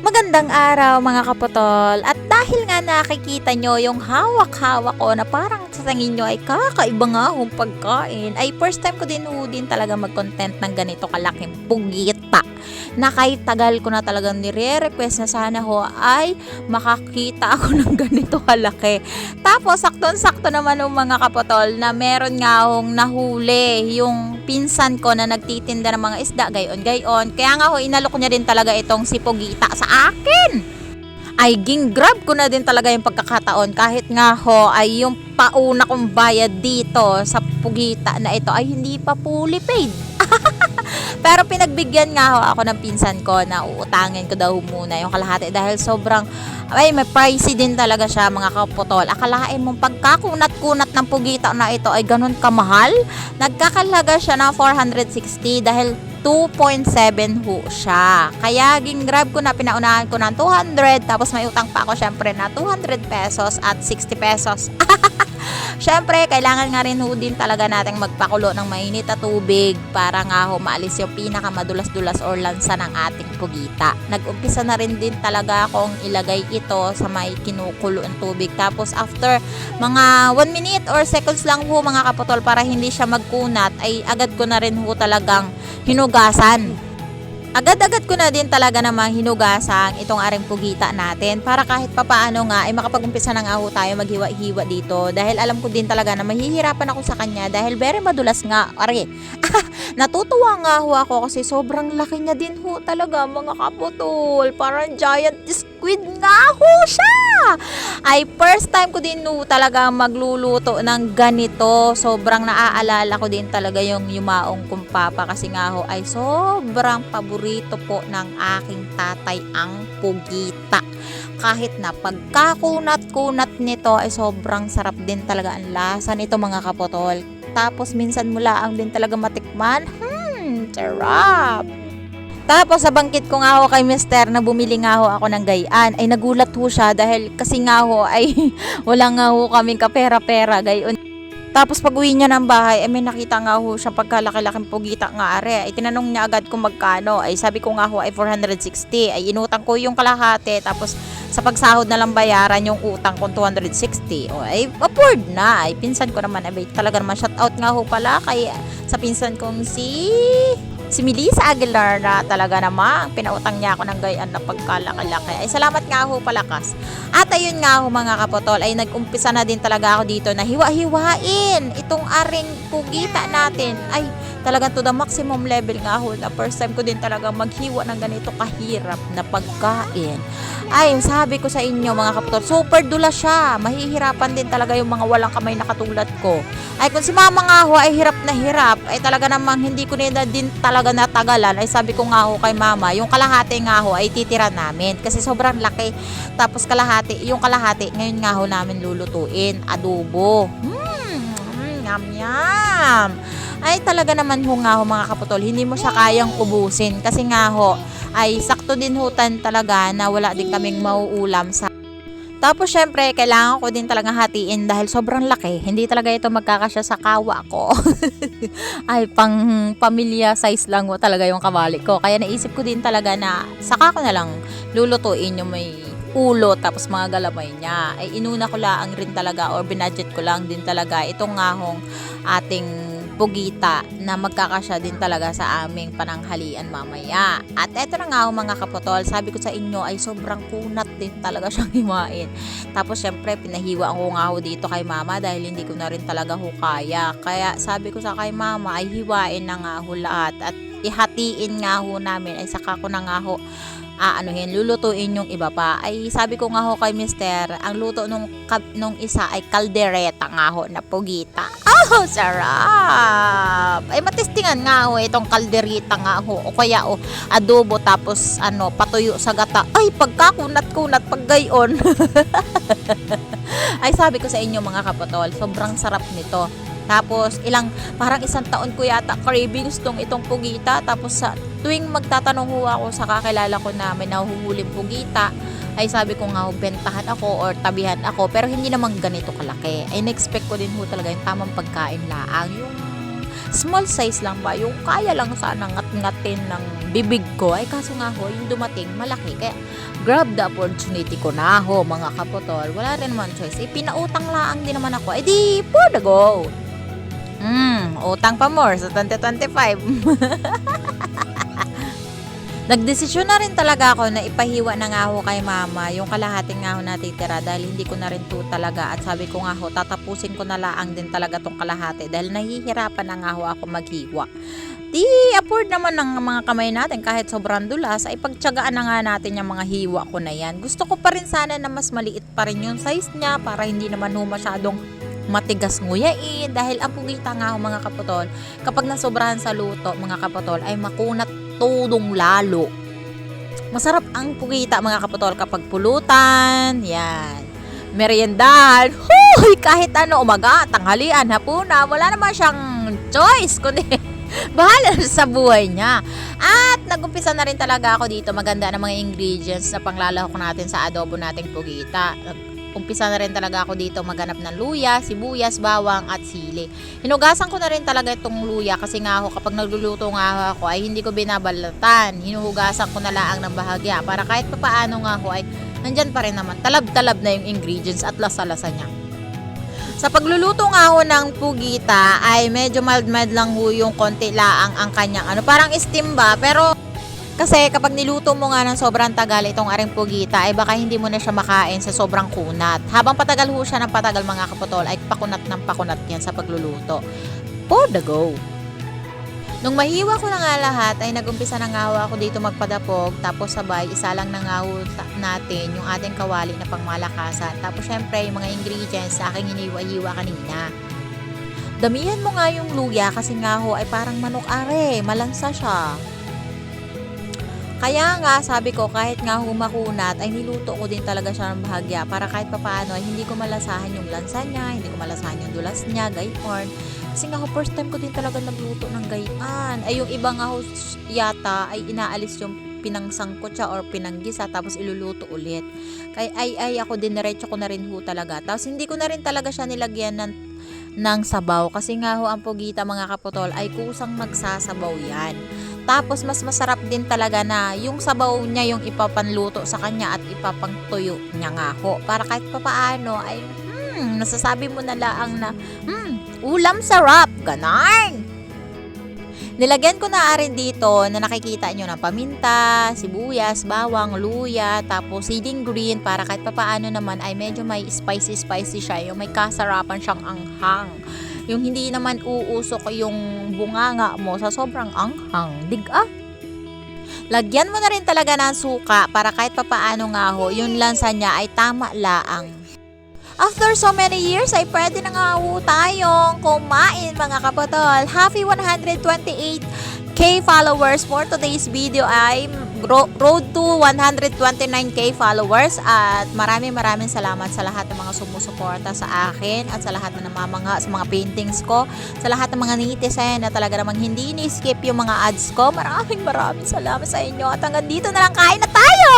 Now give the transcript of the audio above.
Magandang araw mga kaputol, at dahil nga nakikita nyo yung hawak-hawak ko na parang sa tingin nyo ay kakaiba nga akong pagkain, ay first time ko din talaga mag-content ng ganito kalaking pugita na kahit tagal ko na talagang nire-request na sana ho ay makakita ako ng ganito kalaki. Tapos sakto-sakto naman ng mga kaputol na meron nga akong nahuli yung pinsan ko na nagtitinda ng mga isda gayon. Kaya nga ho, inalok niya din talaga itong si Pugita sa akin. Ay grab ko na din talaga yung pagkakataon kahit nga ho ay yung pauna kong bayad dito sa Pugita na ito ay hindi pa fully paid. Pero pinagbigyan nga ho ako ng pinsan ko na uutangin ko daw muna yung kalahati dahil sobrang may pricey din talaga siya mga kaputol. Akalain mong pagkakunat-kunat ng Pugita na ito ay ganun kamahal. Nagkakalaga siya ng 460 dahil 2.7 ho siya. Kaya grab ko na, pinaunahan ko ng 200 tapos may utang pa ako syempre na 200 pesos at 60 pesos. Syempre, kailangan nga rin ho din talaga nating magpakulo ng mainit na tubig para nga ho maalis yung pinakamadulas-dulas or lansa ng ating Pugita. Nag-umpisa na rin din talaga akong ilagay ito sa may kinukulo ng tubig. Tapos after mga 1 minute or seconds lang ho mga kaputol para hindi siya magkunat, ay agad ko na rin ho talagang hinugasan. Agad-agad ko na din talaga namang hinugasan itong aring Pugita natin para kahit papaano nga ay makapag-umpisa na nga ho tayo maghiwa-hiwa dito dahil alam ko din talaga na mahihirapan ako sa kanya dahil very madulas nga. Natutuwa nga ho ako kasi sobrang laki niya din ho talaga mga kaputol. Parang giant squid nga ho siya. Ay first time ko din ho talaga magluluto ng ganito. Sobrang naaalala ko din talaga yung yumaong kong papa kasi nga ho ay sobrang paborito po ng aking tatay ang Pugita. Kahit na pagkakunat-kunat nito ay sobrang sarap din talaga ang lasa nito mga kaputol. Tapos minsan mula ang din talaga matikman. Sarap! Tapos sa bangkit ko nga ho kay mister na bumili nga ho ako ng gayan, ay nagulat ho siya dahil kasi nga ho ay wala nga ho kaming kapera-pera gayon. Tapos pag uwi niya ng bahay, ay may nakita nga ho siya pagkalaki-laking Pugita nga are. Ay tinanong niya agad kung magkano. Ay sabi ko nga ho ay 460. Ay inutang ko yung kalahati. Tapos sa pagsahod na lang bayaran yung utang kong 260. O ay afford na. Ay pinsan ko naman. Ay talaga naman shout out nga ho pala kay sa pinsan kong si Melissa Aguilar na talaga namang pinautang niya ako ng gayan na pagkalaki-laki. Ay salamat nga ho palakas. At ayun nga ho mga kaputol ay nag-umpisa na din talaga ako dito na hiwa-hiwain itong aring Pugita natin. Ay talagang to the maximum level nga ho na first time ko din talaga maghiwa ng ganito kahirap na pagkain. Ay sabi ko sa inyo mga kaputol, super dula siya. Mahihirapan din talaga yung mga walang kamay na katulad ko. Ay kung si mama nga ho ay hirap na hirap, ay talaga namang hindi ko nila din talaga natagalan. Ay sabi ko nga ho kay mama, yung kalahati nga ho ay titira namin kasi sobrang laki. Tapos yung kalahati ngayon nga ho namin lulutuin, adobo. Yum yum. Ay talaga naman ho nga ho mga kaputol, hindi mo siya kayang ubusin kasi nga ho ay sakto din hutan talaga na wala din kaming mauulam sa. Tapos syempre kailangan ko din talaga hatiin dahil sobrang laki. Hindi talaga ito magkakasya sa kawa ko. Ay pang pamilya size lang ho talaga yung kawali ko. Kaya naisip ko din talaga na saka ko na lang lulutuin yung may ulo tapos mga galamay niya. Ay inuna ko lang rin talaga or binudget ko lang din talaga itong ngahong ating Pugita na magkakasya din talaga sa aming pananghalian mamaya. At eto na nga mga kaputol, sabi ko sa inyo ay sobrang kunat din talaga siyang hiwain. Tapos syempre pinahiwa ko nga ho dito kay mama dahil hindi ko na rin talaga ho kaya. Kaya sabi ko sa kay mama ay hiwain na nga ho lahat at ihatiin nga ho namin ay saka ko na nga ho lulutuin yung iba pa. Ay sabi ko nga ho kay mister, ang luto nung isa ay kaldereta nga ho na Pugita. Oh, sarap! Ay matestingan nga ho itong kaldereta nga ho o kaya adobo tapos patuyo sa gata. Ay pagkakunat-kunat pag gayon. Ay sabi ko sa inyo mga kaputol, sobrang sarap nito. Tapos parang isang taon ko yata cravings itong Pugita. Tapos sa tuwing magtatanong ho ako sa kakilala ko na may nahuhuling Pugita, ay sabi ko nga bentahan ako or tabihan ako. Pero hindi naman ganito kalaki. Ay na-expect ko din ho talaga yung tamang pagkain laang. Yung small size lang ba? Yung kaya lang sana ngat-ngatin ng bibig ko. Ay kaso nga ho, yung dumating malaki. Kaya grab the opportunity ko na ho mga kaputol. Wala rin naman choice. Pinautang laang din naman ako. Ay di, for the go. Utang pa more sa 2025. Nagdesisyon na rin talaga ako na ipahiwa na nga ho kay mama yung kalahating nga ho natitira dahil hindi ko na rin to talaga at sabi ko nga ho tatapusin ko na laang din talaga tong kalahati dahil nahihirapan na nga ho ako maghiwa. Di afford naman ng mga kamay natin kahit sobrang dulas ay pagtyagaan na nga natin yung mga hiwa ko na yan. Gusto ko pa rin sana na mas maliit pa rin yung size niya para hindi naman ho masyadong matigas nguyain dahil ang pugita nga ho mga kaputol kapag nasobrahan sa luto mga kaputol ay makunat tudong lalo. Masarap ang pugita mga kaputol kapag pulutan, yan, meriendahan, huy, kahit ano, umaga, tanghalian, hapuna, wala naman siyang choice kundi bahala sa buhay niya. At nagumpisa na rin talaga ako dito maganda ng mga ingredients na panglalahok natin sa adobo nating pugita. Umpisa na rin talaga ako dito maghanap ng luya, sibuyas, bawang at sili. Hinugasan ko na rin talaga itong luya kasi nga ako kapag nagluluto nga ako ay hindi ko binabalatan. Hinuhugasan ko na lang ng bahagya para kahit papaano nga ako ay nandyan pa rin naman. Talab-talab na yung ingredients at lasa-lasa niya. Sa pagluluto nga ho ng pugita ay medyo mild-mild lang ho yung konti laang ang kanyang parang steam ba pero kasi kapag niluto mo nga ng sobrang tagal itong aring pugita ay baka hindi mo na siya makain sa sobrang kunat. Habang patagal ho siya ng patagal mga kaputol ay pakunat ng pakunat yan sa pagluluto. For the go! Nung mahiwa ko na nga lahat ay nagumpisa na nga ho ako dito magpadapog tapos sabay isa lang na nga ho natin yung ating kawali na pangmalakasan. Tapos syempre yung mga ingredients sa aking hiniwa-hiwa kanina. Damihan mo nga yung luya kasi nga ho ay parang manok are, malansa siya. Kaya nga sabi ko kahit nga humakunat ay niluto ko din talaga siya ng bahagya para kahit papaano ay hindi ko malasahan yung lansa niya, hindi ko malasahan yung dulas niya, gayporn. Kasi nga ho first time ko din talaga nagluto ng gayan. Ay yung iba nga ho yata ay inaalis yung pinangsangkot siya or pinanggisa tapos iluluto ulit. Kaya ay ako din diretso ko na rin ho talaga. Tapos hindi ko na rin talaga siya nilagyan ng sabaw kasi nga ho ang pugita mga kaputol ay kusang magsasabaw yan. Tapos mas masarap din talaga na yung sabaw niya yung ipapanluto sa kanya at ipapangtuyo niya nga ho. Para kahit papaano ay nasasabi mo na laang na ulam sarap, ganarn! Nilagyan ko na rin dito na nakikita nyo ng paminta, sibuyas, bawang, luya, tapos siling green para kahit papaano naman ay medyo may spicy siya, yung may kasarapan siyang anghang. Yung hindi naman uusok yung bunganga mo sa sobrang anghang. Lagyan mo na rin talaga ng suka para kahit papaano nga ho, yung lansa niya ay tama laang. After so many years ay pwede na nga ho tayong kumain mga kapatol. Happy 128k followers for today's video ay road to 129k followers at maraming salamat sa lahat ng mga sumusuporta sa akin at sa lahat na namamangha sa mga paintings ko, sa lahat ng mga netizen na talaga namang hindi ni-skip yung mga ads ko. Maraming salamat sa inyo at hanggang dito na lang, kain na tayo!